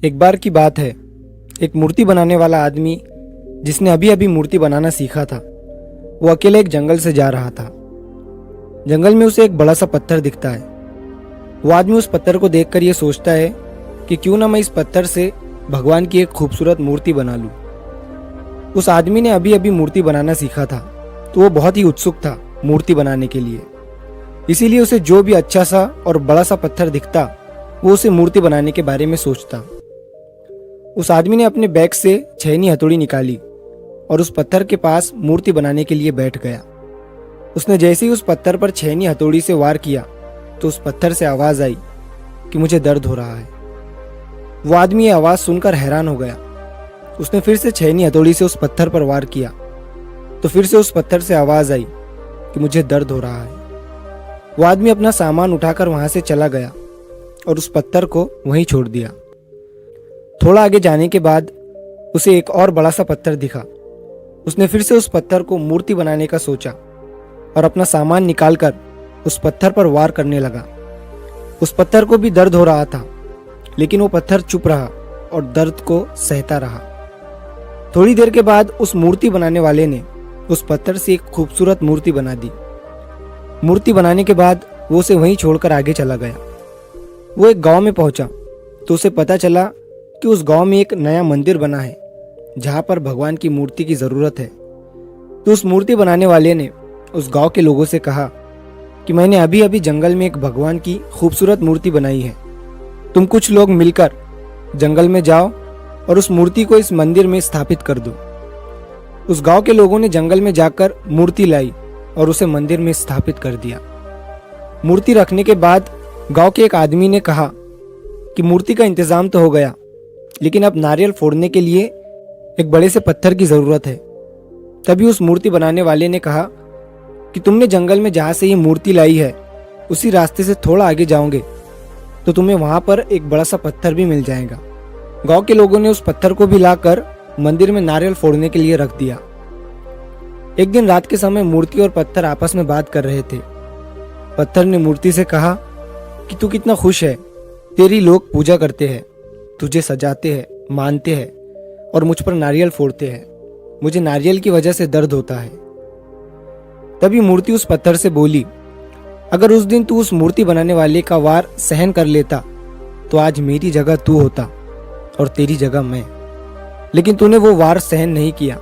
एक बार की बात है, एक मूर्ति बनाने वाला आदमी जिसने अभी अभी मूर्ति बनाना सीखा था, वो अकेले एक जंगल से जा रहा था। जंगल में उसे एक बड़ा सा पत्थर दिखता है। वो आदमी उस पत्थर को देखकर ये सोचता है कि क्यों ना मैं इस पत्थर से भगवान की एक खूबसूरत मूर्ति बना लूं। उस आदमी ने अभी अभी मूर्ति बनाना सीखा था, तो वो बहुत ही उत्सुक था मूर्ति बनाने के लिए। इसीलिए उसे जो भी अच्छा सा और बड़ा सा पत्थर दिखता, वो उसे मूर्ति बनाने के बारे में सोचता। उस आदमी ने अपने बैग से छेनी हथौड़ी निकाली और उस पत्थर के पास मूर्ति बनाने के लिए बैठ गया। उसने जैसे ही उस पत्थर पर छेनी हथौड़ी से वार किया तो उस पत्थर से आवाज आई कि मुझे दर्द हो रहा है। वो आदमी ये आवाज सुनकर हैरान हो गया। उसने फिर से छेनी हथौड़ी से उस पत्थर पर वार किया तो फिर से उस पत्थर से आवाज आई कि मुझे दर्द हो रहा है। वो आदमी अपना सामान उठाकर वहां से चला गया और उस पत्थर को वहीं छोड़ दिया। थोड़ा आगे जाने के बाद उसे एक और बड़ा सा पत्थर दिखा। उसने फिर से उस पत्थर को मूर्ति बनाने का सोचा और अपना सामान निकालकर उस पत्थर पर वार करने लगा। उस पत्थर को भी दर्द हो रहा था, लेकिन वो पत्थर चुप रहा और दर्द को सहता रहा। थोड़ी देर के बाद उस मूर्ति बनाने वाले ने उस पत्थर से एक खूबसूरत मूर्ति बना दी। मूर्ति बनाने के बाद वो उसे वहीं छोड़कर आगे चला गया। वो एक गांव में पहुंचा तो उसे पता चला कि उस गांव में एक नया मंदिर बना है जहां पर भगवान की मूर्ति की जरूरत है। तो उस मूर्ति बनाने वाले ने उस गांव के लोगों से कहा कि मैंने अभी अभी जंगल में एक भगवान की खूबसूरत मूर्ति बनाई है। तुम कुछ लोग मिलकर जंगल में जाओ और उस मूर्ति को इस मंदिर में स्थापित कर दो। उस गांव के लोगों ने जंगल में जाकर मूर्ति लाई और उसे मंदिर में स्थापित कर दिया। मूर्ति रखने के बाद गांव के एक आदमी ने कहा कि मूर्ति का इंतजाम तो हो गया, लेकिन अब नारियल फोड़ने के लिए एक बड़े से पत्थर की जरूरत है। तभी उस मूर्ति बनाने वाले ने कहा कि तुमने जंगल में जहां से ये मूर्ति लाई है उसी रास्ते से थोड़ा आगे जाओगे तो तुम्हें वहां पर एक बड़ा सा पत्थर भी मिल जाएगा। गांव के लोगों ने उस पत्थर को भी लाकर मंदिर में नारियल फोड़ने के लिए रख दिया। एक दिन रात के समय मूर्ति और पत्थर आपस में बात कर रहे थे। पत्थर ने मूर्ति से कहा कि तू कितना खुश है, तेरी लोग पूजा करते हैं, तुझे सजाते हैं, मानते हैं और मुझ पर नारियल फोड़ते हैं। मुझे नारियल की वजह से दर्द होता है। तभी मूर्ति उस पत्थर से बोली, अगर उस दिन तू उस मूर्ति बनाने वाले का वार सहन कर लेता तो आज मेरी जगह तू होता और तेरी जगह मैं। लेकिन तूने वो वार सहन नहीं किया,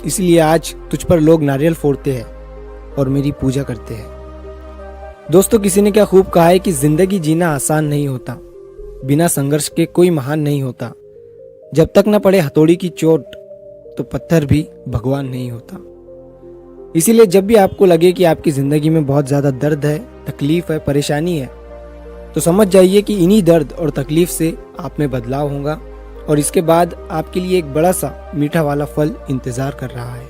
इसलिए आज तुझ पर लोग नारियल फोड़ते हैं और मेरी पूजा करते हैं। दोस्तों, किसी ने क्या खूब कहा है कि जिंदगी जीना आसान नहीं होता, बिना संघर्ष के कोई महान नहीं होता। जब तक न पड़े हथौड़ी की चोट तो पत्थर भी भगवान नहीं होता। इसीलिए जब भी आपको लगे कि आपकी जिंदगी में बहुत ज्यादा दर्द है, तकलीफ है, परेशानी है, तो समझ जाइए कि इन्हीं दर्द और तकलीफ से आप में बदलाव होगा और इसके बाद आपके लिए एक बड़ा सा मीठा वाला फल इंतजार कर रहा है।